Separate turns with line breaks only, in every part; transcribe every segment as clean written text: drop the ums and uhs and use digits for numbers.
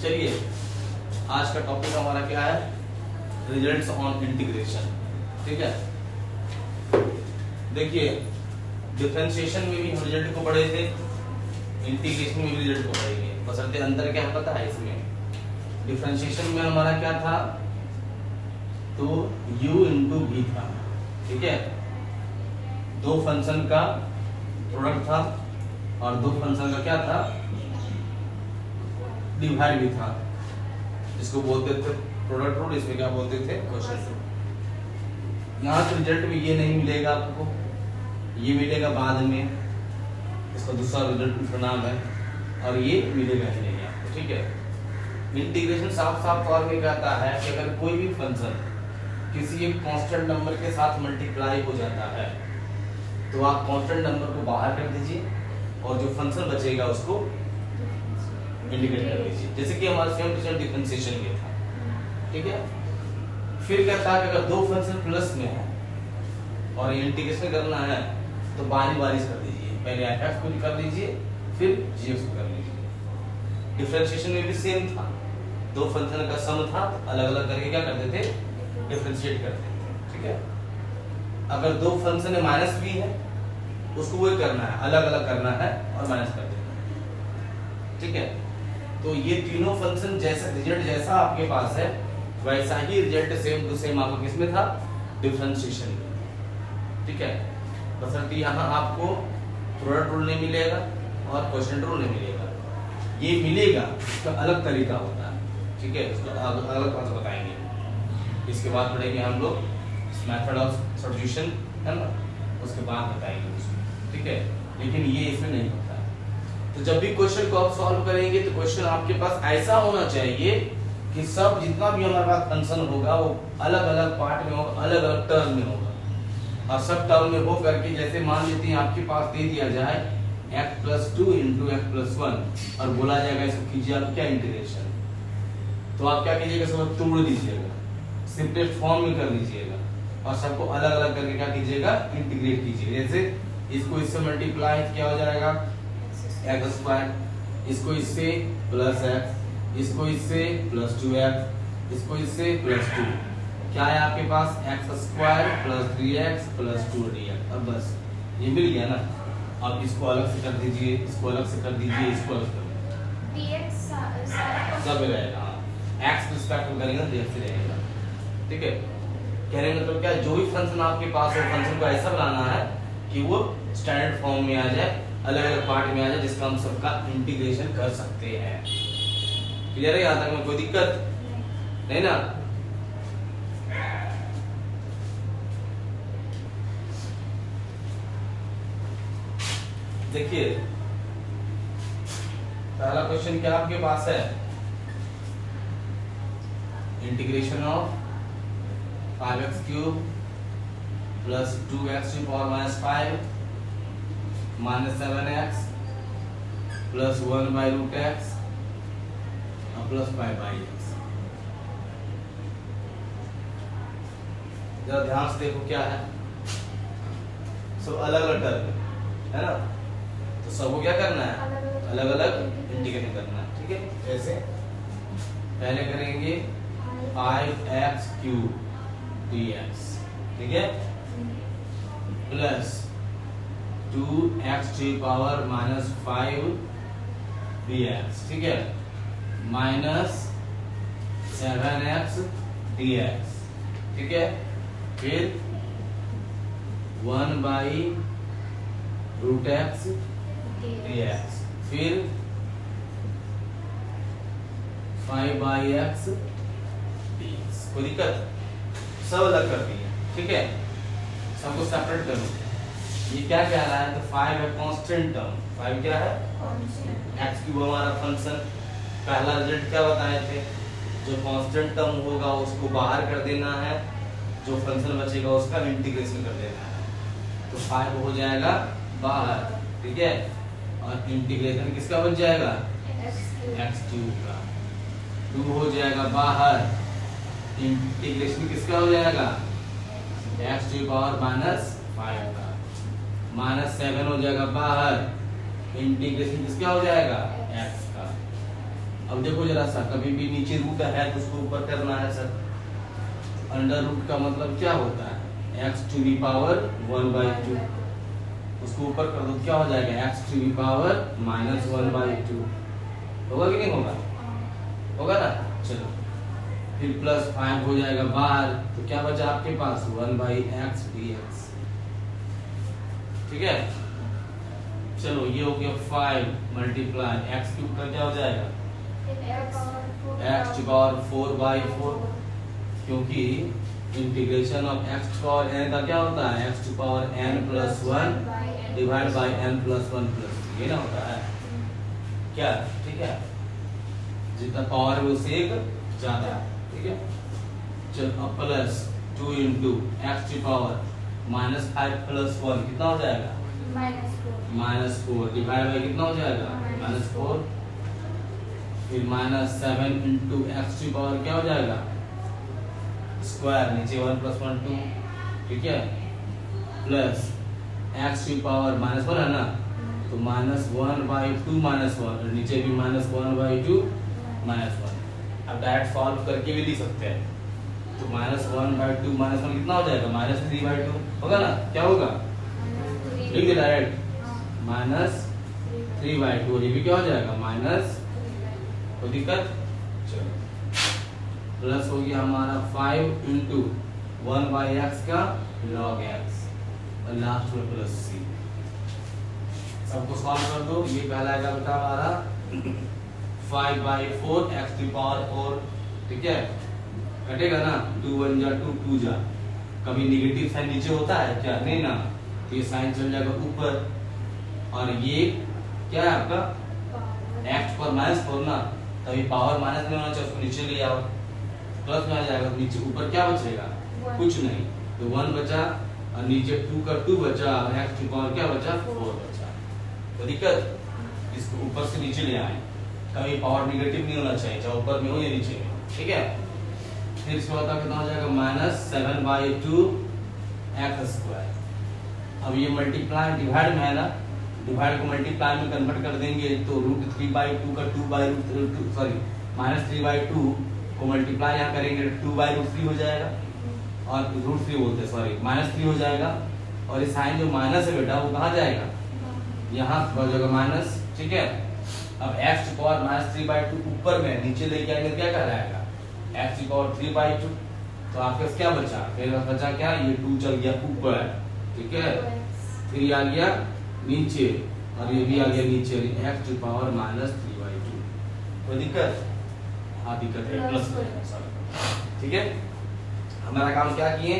चलिए आज का टॉपिक हमारा क्या है, रिजल्ट्स ऑन इंटीग्रेशन। ठीक है, देखिए डिफरेंशिएशन में भी हम रिजल्ट को पढ़े थे, इंटीग्रेशन में भी रिजल्ट को पढ़ेंगे। बशर्ते अंतर क्या है पता है इसमें। डिफरेंशिएशन में हमारा क्या था, तो u इंटू v था। ठीक है, दो फंक्शन का प्रोडक्ट था और दो फंक्शन का क्या था, डिवाइड भी था। इसको बोलते थे प्रोडक्ट रूल, इसमें क्या बोलते थे, क्वोशिएंट रूल। यहाँ तो रिजल्ट में ये नहीं मिलेगा आपको, ये मिलेगा बाद में, इसका दूसरा रिजल्ट नाम है, और ये मिलेगा ही नहीं आपको। ठीक है, इंटीग्रेशन साफ साफ तौर में कहता है कि अगर कोई भी फंक्शन किसी एक कांस्टेंट नंबर के साथ मल्टीप्लाई हो जाता है तो आप कांस्टेंट नंबर को बाहर कर दीजिए और जो फंक्शन बचेगा उसको इंटीग्रेट कर दीजिए। जैसे कि हमारा सेम टू सेम डिफरेंशिएशन ये था। ठीक है, फिर क्या था कि अगर दो फंक्शन प्लस में है और इंटीग्रेशन करना है तो बारी बारी कर दीजिए, पहले f को कर लीजिए फिर gx को कर लीजिए। डिफरेंशिएशन में भी सेम था, दो फंक्शन का सम था, अलग अलग करके क्या करते थे, डिफरेंशिएट करते थे। ठीक है, अगर दो फंक्शन में माइनस भी है उसको वो करना है, अलग अलग करना है और माइनस कर देना है। ठीक है, तो ये तीनों फंक्शन जैसा रिजल्ट जैसा आपके पास है वैसा ही रिजल्ट सेम टू सेम आपको किसमें था, डिफरेंशिएशन में। ठीक है, बशर्ते यहाँ आपको प्रोडक्ट रूल नहीं मिलेगा और क्वोशिएंट रूल नहीं मिलेगा। ये मिलेगा, उसका अलग तरीका होता है। ठीक है, उसको अलग बात बताएंगे। इसके बाद पढ़ेंगे हम लोग मेथड ऑफ सॉल्यूशन, है ना, उसके बाद बताएंगे उसमें। ठीक है, लेकिन ये इसमें नहीं होता है। तो जब भी क्वेश्चन को आप सॉल्व करेंगे तो क्वेश्चन आपके पास ऐसा होना चाहिए कि सब जितना भी हमारे पास फंक्शन होगा वो अलग अलग पार्ट में होगा, अलग अलग टर्म में होगा, और सब टर्म में हो करके जैसे मान लेते हैं आपके पास दे दिया जाए x+2 इंटू x+1 और बोला जाएगा इसको कीजिए आप क्या इंटीग्रेशन, तो आप क्या कीजिएगा, सब तोड़ दीजिएगा, सिंपलेस्ट फॉर्म में कर दीजिएगा और सबको अलग अलग करके क्या कीजिएगा, इंटीग्रेट कीजिएगा। जैसे इसको इससे मल्टीप्लाई क्या हो जाएगा x², इसको इससे प्लस x, इसको इससे प्लस 2x, इसको इससे प्लस 2, क्या है आपके पास x² plus 3x plus 2dx। अब बस ये मिल गया ना, आप इसको अलग से कर दीजिए, इसको अलग से कर दीजिए, इसको अलग कर दीजिए, सब रहेगा। x रिस्पेक्ट में करेंगे dx से रहेगा। ठीक है, कहने का मतलब क्या, जो भी फंक्शन आपके पास है फंक्शन को ऐसा बनाना है कि वो स्टैंडर्ड फॉर्म में आ जाए, अलग अलग पार्ट में आ जाए, जिसका हम सबका इंटीग्रेशन कर सकते हैं। क्लियर है, यहाँ तक में कोई दिक्कत नहीं ना। देखिए पहला क्वेश्चन क्या आपके पास है, integration of 5x³ plus 2x की power -5 minus 7x plus 1/√x और प्लस 5/x। जरा ध्यान से देखो क्या है, सब अलग अलग टर्म है ना, तो सबको क्या करना है, अलग अलग इंटीग्रेट करना है। ठीक है, जैसे पहले करेंगे 5x³ dx, ठीक है, प्लस 2x की पावर -5 dx, ठीक है, माइनस 7x dx, ठीक है, फिर 1/√x dx, फिर 5/x dx। कोई दिक्कत, सब अलग कर दिए। ठीक है, सबको सेपरेट करो। ये क्या कह रहा है, तो 5 है कांस्टेंट टर्म, 5 क्या है, x³ हमारा फंक्शन। पहला रिजल्ट क्या बताए थे, जो कांस्टेंट टर्म होगा उसको बाहर कर देना है, जो फंक्शन बचेगा उसका इंटीग्रेशन कर देना है, तो 5 हो जाएगा बाहर। ठीक है, और इंटीग्रेशन किसका बच जाएगा, x³ का। 2 हो जाएगा बाहर, इंटीग्रेशन किसका हो जाएगा, x की पावर -5 का। -7 हो जाएगा बाहर, इंटीग्रेशन किसका हो जाएगा, x का। अब देखो जरा सा, कभी भी नीचे रूट है तो उसको ऊपर करना है सर। अंडर रूट का मतलब क्या होता है, x टू दी पावर 1/2, उसको ऊपर कर दो क्या हो जाएगा, x टू दी पावर -1/2। होगा कि नहीं होगा, होगा ना। चलो फिर +5 हो जाएगा बाहर, तो क्या बचा आपके पास 1/x dx। ठीक है, चलो ये हो गया 5 मल्टीप्लाई x क्यूब का क्या हो जाएगा, x टू पावर 4/4, क्योंकि integration of x to power n का क्या होता है, x to power n+1 divide by n+1+, ये ना होता है क्या। ठीक है, जितना पावर है उससे एक ज्यादा है। ठीक है, चलो अब +2 इंटू x टू पावर -5+1 कितना हो जाएगा, -4 डिवाइड बाय कितना हो जाएगा, -4। फिर -7 इंटू x टू पावर क्या हो जाएगा, स्क्वायर, नीचे 1 + 1 2। ठीक है, प्लस x टू पावर -1 है ना, तो -1/2 -1, और नीचे भी -1/2 -1। अब डायरेक्ट सॉल्व करके भी लिख सकते हैं, तो -1/2 -1 कितना हो जाएगा, -3/2 होगा ना, क्या होगा, लिख दे डायरेक्ट, -3/2, और ये भी क्या हो जाएगा माइनस, कोई दिक्कत। चलो प्लस हो गया हमारा 5 इंटू 1/x का log x, और लास्ट में +c। सबको सॉल्व कर दो, ये कहलाएगा बेटा हमारा 5/4 x टू पावर 4। ठीक है, कटेगा ना, 2 1 जा 2 2 जा, कभी निगेटिव साइन नीचे होता है क्या, नहीं ना, तो ये साइन चल जाएगा ऊपर, और ये क्या है आपका x पर -4 ना, तभी पावर माइनस में होना चाहिए, उसको नीचे ले आओ, प्लस में आ जाएगा, नीचे ऊपर क्या बचेगा, कुछ नहीं, तो 1 बचा, और नीचे 2 का 2 बचा, और x टू पावर क्या बचा, 4 बचा। तो दिक्कत, इसको ऊपर से नीचे ले आए, कभी पावर निगेटिव नहीं होना चाहिए, चाहे ऊपर में हो या नीचे में। ठीक है, फिर इसके बाद कितना हो जाएगा, -7/2 x²। अब ये मल्टीप्लाई डिवाइड में है ना, डिवाइड को मल्टीप्लाई में कन्वर्ट कर देंगे, तो √3/2 का 2/√2, सॉरी -3/2 को मल्टीप्लाई यहाँ करेंगे, 2/√3 हो जाएगा, और √3 बोलते हैं, सॉरी -3 हो जाएगा, और ये साइन जो माइनस है बेटा वो कहाँ जाएगा, यहाँ हो जाएगा माइनस। ठीक है, अब x टू पावर -3/2 ऊपर में, नीचे लेके आएंगे क्या कहलाएगा, x टू पावर 3/2, तो आपके पास क्या बचा, फिर बचा क्या, ये 2 चल गया ऊपर। ठीक है, 3 आ गया नीचे, और ये भी आ गया नीचे, x टू पावर -3/2। कोई दिक्कत, हाँ दिक्कत है, प्लस। ठीक है, हमारा काम क्या किए,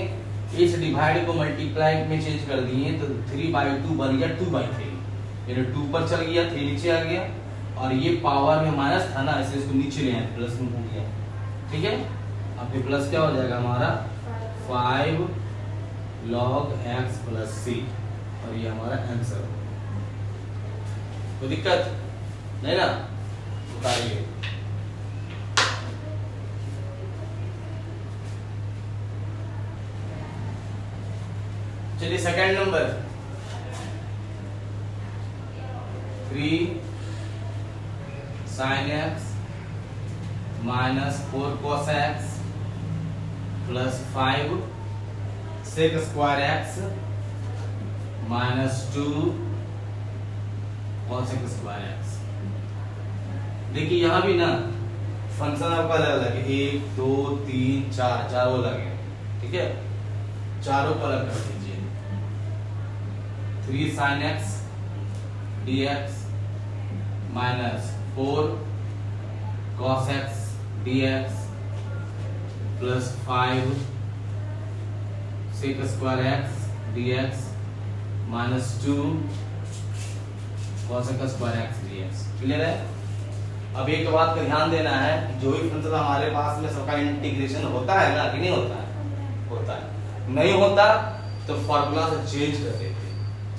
इस डिवाइड को मल्टीप्लाई में चेंज कर दिए, तो 3/2 बन गया 2/3, यानी 2 पर चल गया, 3 नीचे आ गया, और ये पावर में माइनस था ना, इसलिए इसको नीचे ले आए, प्लस में हो गया। ठीक है, अब ये प्लस क्या हो जाएगा हमारा 5 log x + c, और ये हमारा आंसर। कोई दिक्कत नहीं ना, बताइए। चलिए second number, 3 sin x -4 cos x + 5 sec square x -2 cos square x। देखिए यहाँ भी ना फंक्शन आपका अलग अलग है, 1 2 3 4, चारों अलग है। ठीक है, चारों को अलग कर दीजिए, 3 sin x dx -4 cos x dx + 5 sec square x dx -2 cos square x dx। Clear है। अब एक बात का ध्यान देना है, जो भी फंक्शन हमारे पास में सबका इंटीग्रेशन होता है ना, कि नहीं होता है, होता है, नहीं होता तो फॉर्मूला से चेंज कर देते,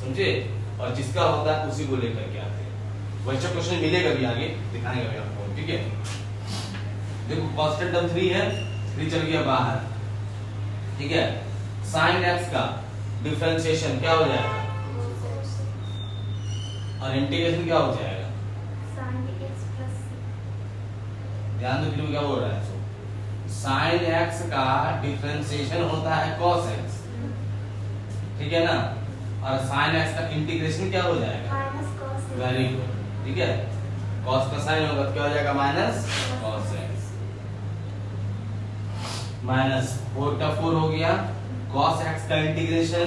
समझे, और जिसका होता है उसी को लेकर के आते हैं। वैसे क्वेश्चन मिलेगा भी आगे, दिखाएंगे भी आपको। ठीक है, देखो कांस्टेंट टर्म 3 है, 3 चल गया बाहर। ठीक है, sin x का डिफरेंशिएशन क्या हो जाएगा, और इंटीग्रेशन क्या हो जाएगा, ध्यान दो क्या बोल रहा है। साइन एक्स का डिफरेंशिएशन होता है कॉस एक्स, ठीक है ना, और साइन एक्स का इंटीग्रेशन क्या हो जाएगा,
माइनस कॉस।
वेरी गुड, ठीक है। कॉस का साइन होगा तो क्या हो जाएगा, माइनस कॉस एक्स। माइनस 4 का 4 हो गया, कॉस एक्स का इंटीग्रेशन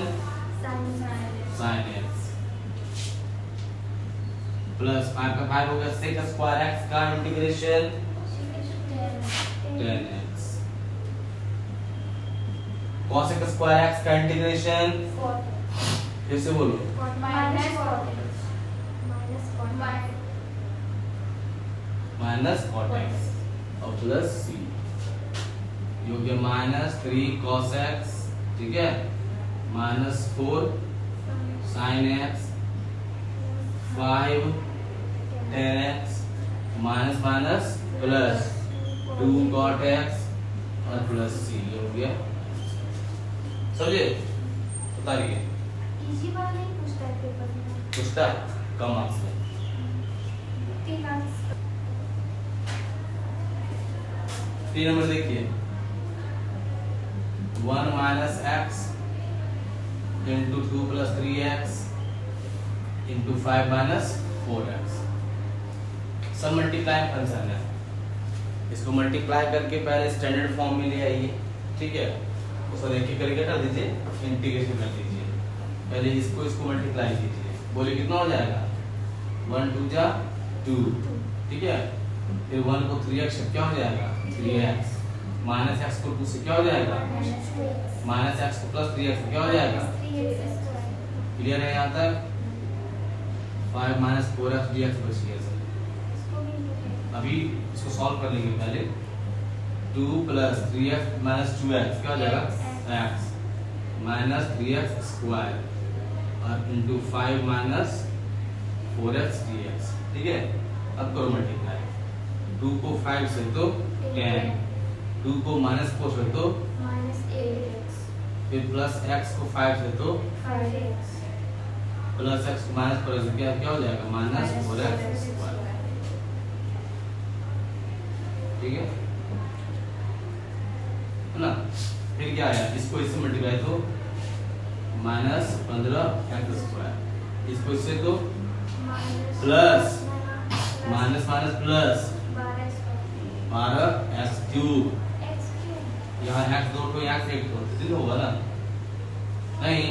साइन एक्स, प्लस 5 का 5 हो गया, सेक स्क्वायर एक्स का integration 10x, cos x square x का इंटीग्रेशन फिर से बोलो माइनस cot x और प्लस c, ये हो गया माइनस 3 cos x, ठीक है, minus 4 sin x, 5 10x, minus minus plus 2 cot x और प्लस c, ये हो गया। समझे, उतारिए।
इजी वाला नहीं पूछता है पेपर में,
पूछता है कम मार्क्स में।
3 मार्क्स।
3 नंबर देखिए, 1 minus x into 2 plus 3x into 5 minus 4x, सब मल्टीप्लाई फंक्शन है। इसको मल्टीप्लाई करके पहले स्टैंडर्ड फॉर्म में ले आइए, ठीक है, उसको देखिए करके कर दीजिए, इंटीग्रेशन कर दीजिए। पहले इसको मल्टीप्लाई कीजिए, बोले कितना हो जाएगा, 1 2 जा 2, ठीक है, फिर 1 को 3x क्या हो जाएगा 3x, माइनस x को 2 से क्या हो जाएगा, माइनस x को प्लस 3x क्या हो जाएगा, क्लियर है यहाँ तक। 5 माइनस 4x dx बच गया सर। अभी इसको सॉल्व कर लेंगे पहले, 2 प्लस 3x माइनस 2x क्या हो जाएगा x, माइनस 3x स्क्वायर और इंटू 5 माइनस 4x dx, ठीक है। अब करो मल्टीप्लाई, 2 को 5 से तो 10, 2 को माइनस 4 से तो
-8x,
फिर प्लस x को 5 से तो
5x,
प्लस x को माइनस 4 से क्या हो जाएगा माइनस 4x स्क्वायर, ठीक है ना। फिर क्या आया, इसको इससे मल्टीप्लाई तो माइनस 15x स्क्वायर, इसको इससे तो plus minus minus plus 12x cube, यहाँ x 2 तो x 1 तो तीन होगा ना, नहीं,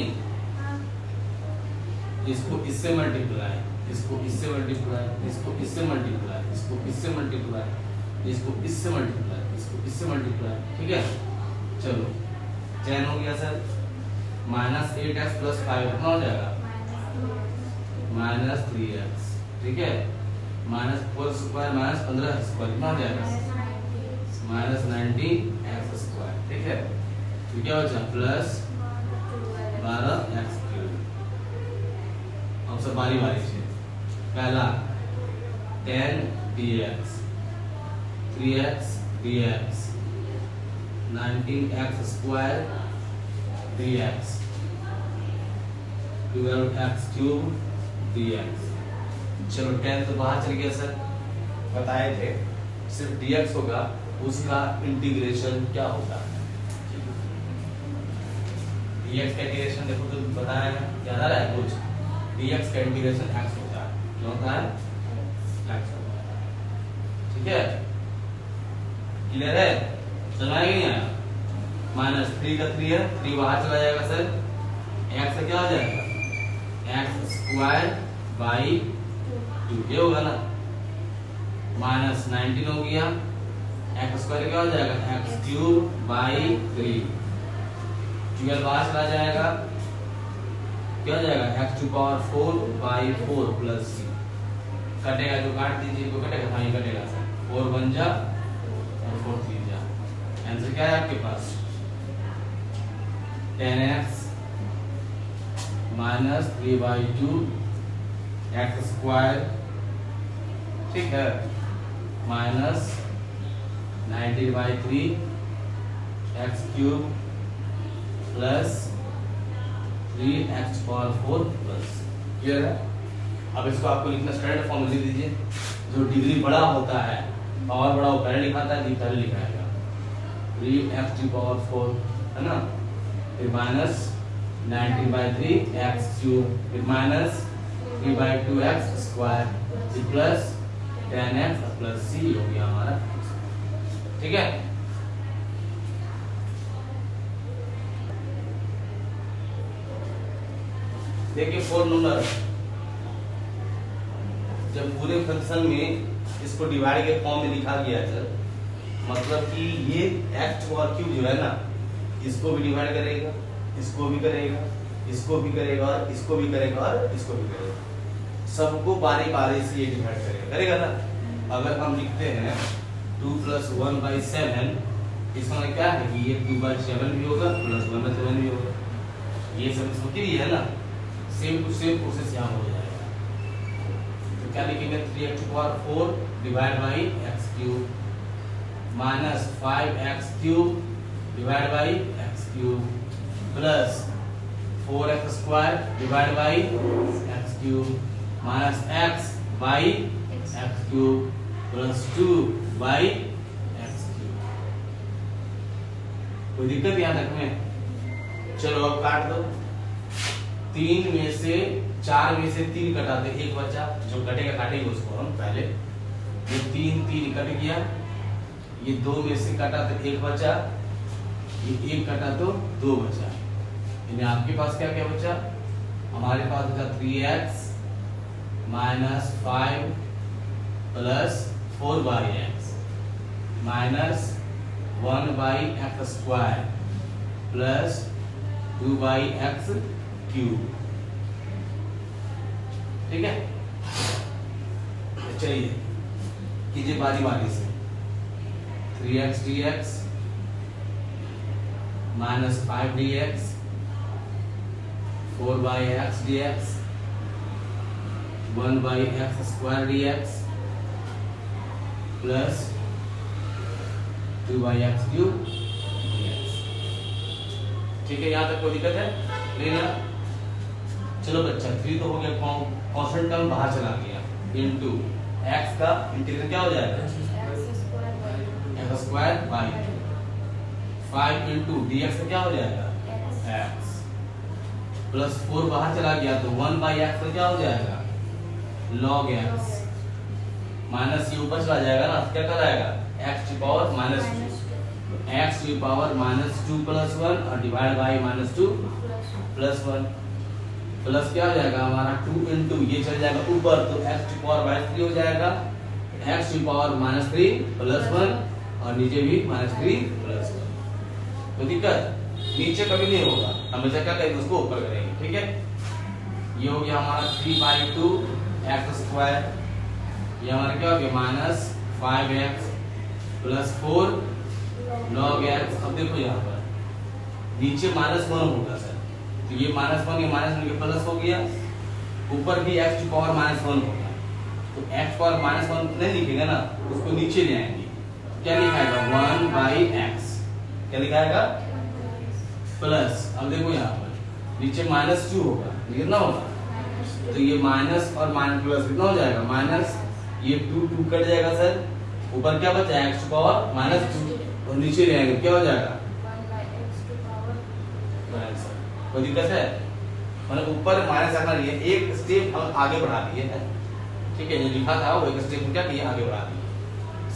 इसको इससे मल्टीप्लाई, इसको इससे मल्टीप्लाई, इसको इससे मल्टीप्लाई, इसको इससे मल्टीप्लाई, इसको इससे मल्टीप्लाई, इसको इससे मल्टीप्लाई, ठीक है। चलो 10 हो गया सर, माइनस 8x प्लस 5 कितना हो जाएगा माइनस 3x, ठीक है, माइनस 4 स्क्वायर माइनस 15 स्क्वायर कितना हो जाएगा माइनस 90x स्क्वायर, ठीक है। तो क्या हो जाएगा प्लस 12x क्यूब। अब सब बारी बारी से, पहला 10 dx, 3x dx, 19x square dx, 12x cube dx। चलो 10 तो बाहर चल गया सर, बताए थे सिर्फ dx होगा, उसका इंटीग्रेशन क्या होता है, dx का इंटीग्रेशन देखो तो बताया है, याद आ रहा है कुछ, dx का इंटीग्रेशन x होता है, क्या होता है x होता है, ठीक है, क्लियर है, समझ आया कि नहीं आया। माइनस 3 का 3 है, 3 बाहर चला जाएगा सर, x का क्या हो जाएगा x स्क्वायर बाई 2, ये होगा ना, माइनस 19 हो गया, x स्क्वायर क्या हो जाएगा x क्यूब बाई 3, 12 बाहर चला जाएगा, क्या हो जाएगा x to power 4 by 4 plus c, कटेगा जो काट दीजिए, को कटेगा हाँ ये कटेगा सर, 4 1 जा और 4 3 जा, आंसर क्या है आपके पास 10x minus 3 by 2 x square, ठीक है, minus 90 by 3 x cube plus 3x power 4 plus, clear है। अब इसको आपको लिखना स्टैंडर्ड फॉर्म लिख दीजिए, जो डिग्री बड़ा होता है और बड़ा वो पहले लिखा था, ये पहले लिखाएगा 3x⁴ है ना, फिर माइनस 19/3 x³ फिर माइनस 3/2x² फिर प्लस 10x प्लस c हो गया हमारा, ठीक है। देखिए 4 नंबर, जब पूरे फंक्शन में इसको डिवाइड के फॉर्म में लिखा गया है, मतलब कि ये x³ जो है ना, इसको भी डिवाइड करेगा, इसको भी करेगा, इसको भी करेगा और इसको भी करेगा और इसको भी करेगा, सबको बारी बारी से ये डिवाइड करेगा ना। अगर हम लिखते हैं 2 + 1/7, इसका मतलब क्या है कि ये 2/7 भी होगा प्लस 1/7 भी होगा, ये सब इसको भी है ना, सेम टू सेम प्रोसेस यहाँ हो जाएगा। तो क्या लिखेंगे 3x⁴ divide by x³ minus 5x³ divide by x³ plus 4x² divide by x³ minus x by x³ plus 2 by x³। कोई दिक्कत यहाँ तक में? चलो अब काट दो, 3 में से 4 में से 3 कटाते, एक बचा, जो कटेगा काटेंगे उसको हम पहले। ये 3 कट गया, ये 2 में से कटा तो 1 बचा, ये 1 कटा तो 2 बचा। यानी आपके पास क्या क्या बचा? हमारे पास बचा 3x minus 5 plus 4/x minus 1/x² plus 2/x³, ठीक है। चलिए कीजिए बारी बारी से, 3x dx minus 5 dx 4/x dx 1/x² dx plus 2/x³ dx, ठीक है। यहाँ तक कोई दिक्कत है नहीं ना? चलो बच्चा 3 तो हो गया, कांस्टेंट टर्म बाहर चला गया, इनटू x का इंटीग्रल क्या हो जाएगा x² 5 इंटू dx का क्या हो जाएगा x प्लस 4 बाहर चला गया तो 1/x का क्या हो जाएगा log x माइनस ये ऊपर चला जाएगा ना, क्या कराएगा x⁴ -2 प्लस 1 और डिवाइड बाई -2 प्लस 1 प्लस क्या हो जाएगा हमारा 2 इंटू ये चल जाएगा ऊपर तो x⁴/3 हो जाएगा, x⁻³ प्लस 1 और नीचे भी -3 प्लस 1। तो दिक्कत नीचे कभी नहीं होगा, हमेशा क्या करेंगे उसको ऊपर करेंगे, ठीक है। ये हो गया हमारा 3/2x², ये हमारा क्या हो गया -5x प्लस 4 log x। अब देखो यहाँ पर नीचे -1 होगा सर, तो ये -1 ये -1 के प्लस हो गया, ऊपर भी x⁻⁻1 होगा, तो x⁻⁻1 नहीं लिखेगा ना, उसको नीचे ले आएंगे, क्या लिखाएगा 1/x, क्या लिखाएगा प्लस। अब देखो यहाँ पर नीचे -2 होगा, कितना होगा, तो ये माइनस और माइनस प्लस कितना हो जाएगा माइनस, ये 2 कट जाएगा सर, ऊपर क्या बचा x⁻⁻2 और नीचे ले आएंगे क्या हो जाएगा 1/x²। कोई दिक्कत है? मतलब ऊपर माइनस आना नहीं है, एक स्टेप हम आगे बढ़ा दिए हैं, ठीक है। जो लिखा था वो एक स्टेप क्या किया आगे बढ़ा दिए,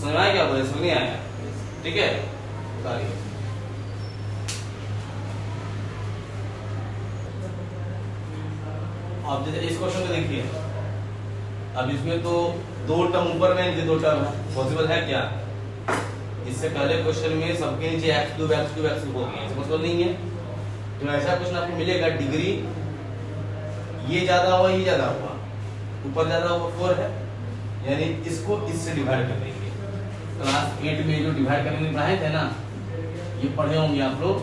समझ आया क्या बोले, समझ नहीं आया, ठीक है। सॉरी अब जैसे इस क्वेश्चन को देखिए, अब इसमें तो 2 टर्म ऊपर में, ये 2 टर्म पॉसिबल है क्या? इससे पहले क्वेश्चन में सबके नीचे x³ हो गया, पॉसिबल नहीं है। तो ऐसा क्वेश्चन आपको मिलेगा, डिग्री ये ज्यादा हुआ ये ज्यादा हुआ, ऊपर ज्यादा हुआ 4 है, यानी इसको इससे डिवाइड कर देंगे। क्लास 8 में जो डिवाइड करने में पढ़ाए थे ना, ये पढ़े होंगे आप लोग,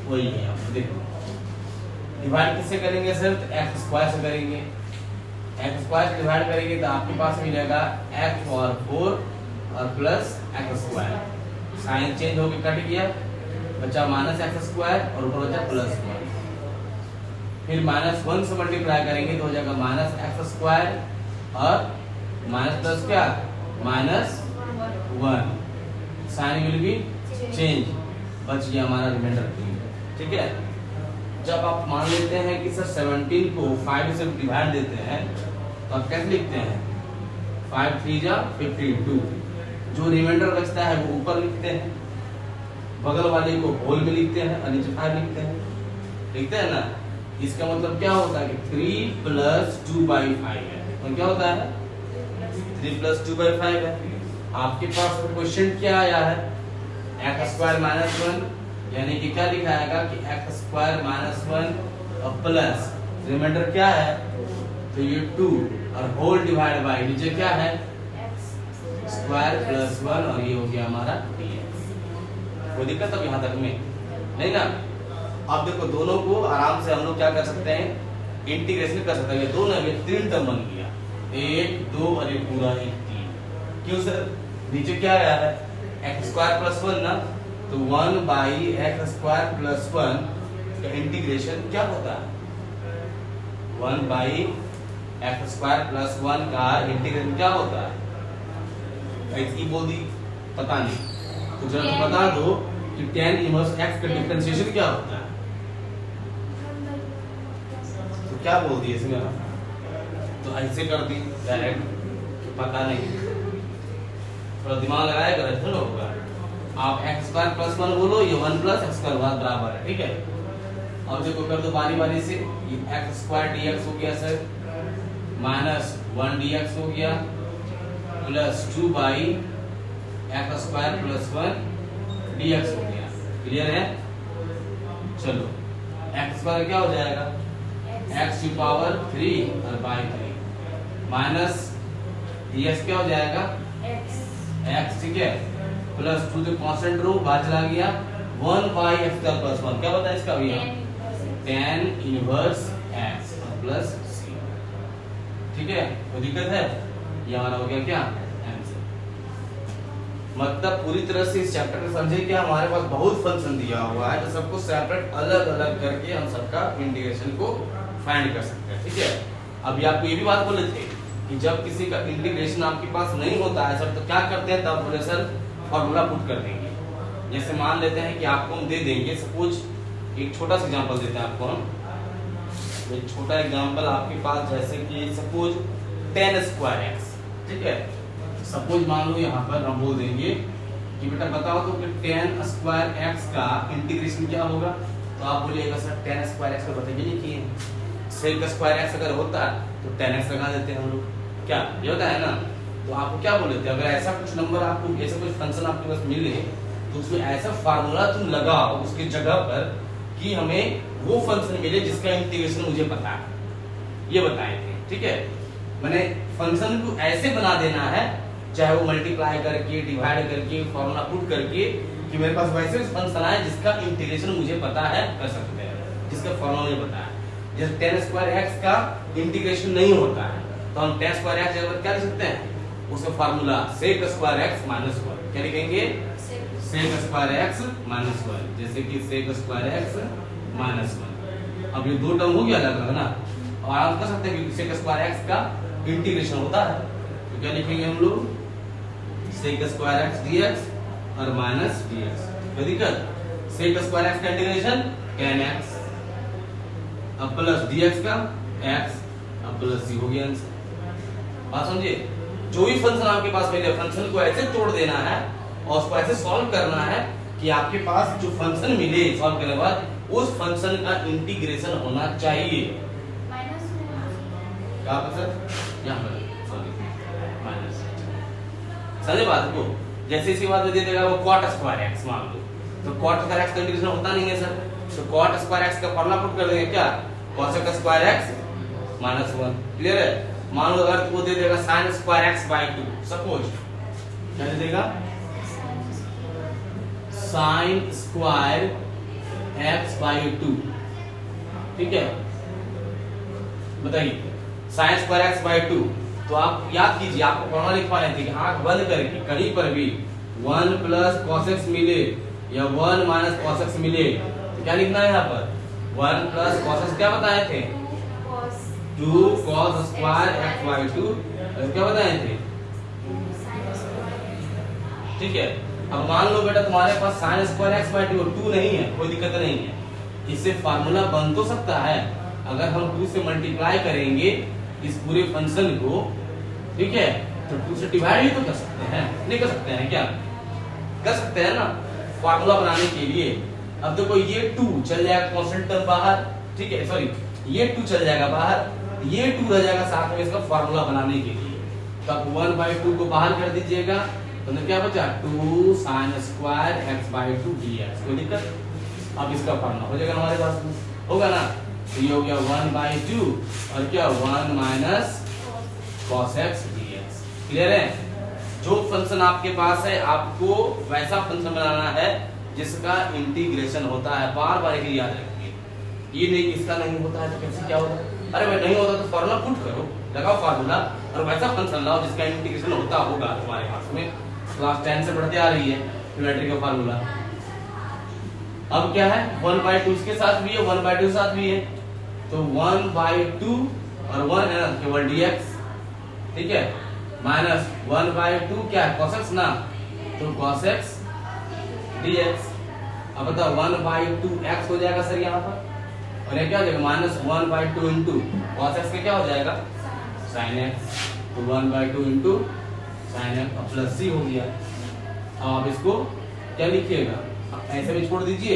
वही है। आप देखो डिवाइड किससे करेंगे सर, तो x² से करेंगे, x² से डिवाइड करेंगे तो आपके पास मिलेगा x⁴ और प्लस x², साइन चेंज होकर कट गया, बचा -x² और ऊपर बचा +1, फिर -1 से मल्टीप्लाई करेंगे तो हो जाएगा -x² और माइनस प्लस क्या -1 1, साइन विल बी चेंज, बच गया हमारा रिमाइंडर 3। ठीक है, जब आप मान लेते हैं कि सर 17 को 5 से डिवाइड देते हैं तो आप कैसे लिखते हैं, 5 3 जा 52, जो रिमाइंडर बचता है वो ऊपर लिखते हैं, बगल वाले को होल में लिखते हैं और नीचे 5 लिखते हैं ना। इसका मतलब क्या होता है कि 3 + 2/5 है, और क्या होता है 3 + 2/5 है। आपके पास क्वेश्चन क्या आया है, x² - 1, यानी कि क्या लिखाएगा कि x² - 1 और प्लस रिमाइंडर क्या है, तो ये 2 और होल डिवाइड बाय नीचे क्या है स्क्वायर प्लस 1 और ये हो गया हमारा dx। कोई दिक्कत अब यहाँ तक में नहीं ना। अब देखो दोनों को आराम से हम लोग क्या कर सकते हैं, इंटीग्रेशन कर सकते हैं। ये दोनों में 3 टर्म बन गया, 1 2 और ये पूरा 1 3। क्यों सर, नीचे क्या आया है x² + 1 ना, तो 1/x² + 1 का इंटीग्रेशन क्या होता है, 1/x² + 1 का इंटीग्रेशन क्या होता है, इसकी बोल दी पता नहीं, तो जरा बता दो कि tan इनवर्स x का डिफरेंशिएशन क्या होता है, तो क्या बोल दिए इसमें, तो ऐसे कर दी डायरेक्ट, पता नहीं, थोड़ा दिमाग लगाया कर ऐसा होगा। आप x² + 1 बोलो, ये 1 + x² बराबर है। ठीक है, अब देखो कर दो बारी बारी से, ये x² dx हो गया सर, -1 dx हो गया, प्लस 2/x² + 1 dx हो गया। क्लियर है, चलो x² क्या हो जाएगा x³ और 3 माइनस dx क्या हो जाएगा x, ठीक है, प्लस 2 तो कांस्टेंट रो बाहर चला गया, 1/x² + 1 क्या बताया इसका भैया, tan inverse x plus c। ठीक है, कोई दिक्कत है, ये हमारा हो गया क्या आंसर। मतलब पूरी तरह से इस चैप्टर में समझे कि हमारे पास बहुत फंक्शन दिया हुआ है, तो सबको सेपरेट अलग अलग करके हम सबका इंटीग्रेशन को फाइंड कर सकते हैं। ठीक है, अभी आपको ये भी बात बोले थे कि जब किसी का इंटीग्रेशन आपके पास नहीं होता है सर, तो क्या करते हैं, तब बोले सर फॉर्मूला पुट कर देंगे। जैसे मान लेते हैं कि आपको हम दे देंगे, सपोज एक छोटा सा एग्जांपल देते हैं आपको हम, एक छोटा एग्जांपल आपके पास, जैसे कि सपोज tan² x। ठीक है, सपोज मान लो यहाँ पर हम बोल देंगे कि बेटा बताओ तो कि tan² x का इंटीग्रेशन क्या होगा, तो आप बोलिएगा सर tan² x का बताइए नहीं कि sec² x अगर होता तो tan x लगा देते हैं हम लोग, क्या ये होता है ना। तो आपको क्या बोले थे, अगर ऐसा कुछ नंबर आपको, ऐसा कुछ फंक्शन आपके पास मिले तो उसमें ऐसा फार्मूला तुम लगाओ उसकी जगह पर कि हमें वो फंक्शन मिले जिसका इंटीग्रेशन मुझे पता है, ये बताए थे। ठीक है, मैंने फंक्शन को ऐसे बना देना है, चाहे वो मल्टीप्लाई करके, डिवाइड करके, फॉर्मूला पुट करके, कि मेरे पास वैसे फंक्शन आए जिसका इंटीग्रेशन मुझे पता है, कर सकते हैं, जिसका फॉर्मूला मुझे पता है। जैसे tan² x का इंटीग्रेशन नहीं होता है तो हम tan² x जगह क्या लिख सकते हैं, उसका फार्मूला sec² x - 1, क्या लिखेंगे sec² x - 1, जैसे कि sec² x - 1। अब ये दो टर्म हो गया अलग अलग ना, और आप कर सकते हैं कि sec² x का इंटीग्रेशन होता है, तो क्या लिखेंगे हम लोग sec² x dx और माइनस dx। कोई दिक्कत, sec² x का इंटीग्रेशन tan x अब प्लस dx का x अब प्लस c हो गया आंसर। बात समझिए, जो भी फंक्शन आपके पास मिले, फंक्शन को ऐसे तोड़ देना है और उसको ऐसे सॉल्व करना है कि आपके पास जो फंक्शन मिले सॉल्व करने के बाद उस फंक्शन का इंटीग्रेशन होना चाहिए। क्या सर यहाँ पर सॉरी माइनस, समझे बात को। जैसे इसी बात में दे देगा वो cot² x मान लो, तो cot² x का इंटीग्रेशन होता नहीं है सर, तो cot² x का फॉर्मूला पुट कर देंगे क्या, cos² x - 1। क्लियर है, मान लो अगर वो दे देगा sin² x/2, सपोज क्या दे देगा sin² x/2। ठीक है, बताइए sin² x/2, तो आप याद कीजिए, आपको फॉर्मूला लिखवाने थे कि आंख बंद करके कहीं पर भी 1 + cos x मिले या 1 - cos x मिले तो क्या लिखना है यहाँ पर, 1 + cos x क्या बताए थे 2 cos² x/2, क्या बताए थे ठीक है। अब मान लो बेटा तुम्हारे पास साइन स्क्वायर एक्स बाई 2 नहीं है, कोई दिक्कत नहीं है, इससे फार्मूला बन तो सकता है। अगर हम 2 से मल्टीप्लाई करेंगे इस पूरे फंक्शन को, ठीक है, तो 2 से डिवाइड ही तो कर सकते हैं, नहीं कर सकते हैं क्या? कर सकते हैं ना, फार्मूला बनाने के लिए। अब देखो ये 2 चल जाएगा कांस्टेंट टर्म बाहर, ठीक है, सॉरी ये 2 चल जाएगा बाहर, ये 2 रह जाएगा साथ में इसका फार्मूला बनाने के लिए। तो अब 1/2 को बाहर कर दीजिएगा, तो क्या बचा 2 sin square x by 2 dx। कोई दिक्कत? अब इसका फार्मूला हो जाएगा हमारे पास में, होगा ना। तो ये हो गया 1/2 और क्या 1 minus cos x dx। Clear है? जो फंक्शन आपके पास है आपको वैसा फंक्शन बनाना है जिसका इंटीग्रेशन होता है। बार बार एक याद रखिए, ये नहीं इसका नहीं होता है तो कैसे क्या होगा? अरे भाई नहीं होता तो फार्मूला पुट करो, लगाओ फार्मूला और वैसा फंक्शन लाओ जिसका इंटीग्रेशन होता होगा तुम्हारे पास में। क्लास 10 से पढ़ते आ रही है ज्योमेट्री का फार्मूला। अब क्या है 1/2 इसके साथ भी है, 1/2 के साथ भी है, तो 1/2 और 1 है ना केवल dx, ठीक है, माइनस 1/2 क्या है cos x ना, तो cos x dx। अब बताओ 1/2 x हो जाएगा सर यहाँ पर, और ये क्या हो जाएगा माइनस 1/2 इंटू cos x का क्या हो जाएगा sin x, तो 1/2 into sin x plus c हो गया। अब आप इसको क्या लिखिएगा, ऐसे भी छोड़ दीजिए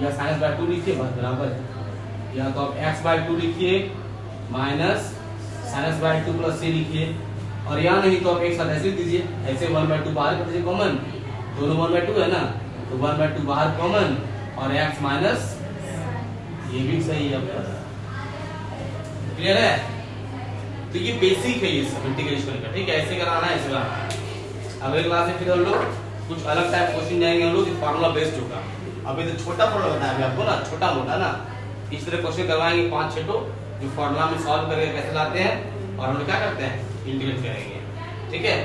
या sin/2 लिखिए, बस बराबर है। या तो आप x/2 लिखिए माइनस sin/2 प्लस c लिखिए, और या नहीं तो आप एक साथ ऐसे लिख दीजिए, ऐसे 1/2 बाहर कर दीजिए कॉमन, दोनों 1/2 है ना, तो 1/2 बाहर कॉमन और x माइनस, ये भी सही है आपका। क्लियर है? तो ये बेसिक है ये सब इंटीग्रेशन का, ठीक है, ऐसे कराना है, ऐसे कराना है। अगले क्लास में फिर हम लोग कुछ अलग टाइप क्वेश्चन जाएंगे हम लोग, फार्मूला बेस्ड होगा। अभी तो छोटा फार्मूला बताया आपको ना, छोटा मोटा ना, इस तरह क्वेश्चन करवाएंगे 5-6 तो, जो फार्मूला में सॉल्व करके कैसे लाते हैं और हम लोग क्या करते हैं इंटीग्रेट करेंगे, ठीक है।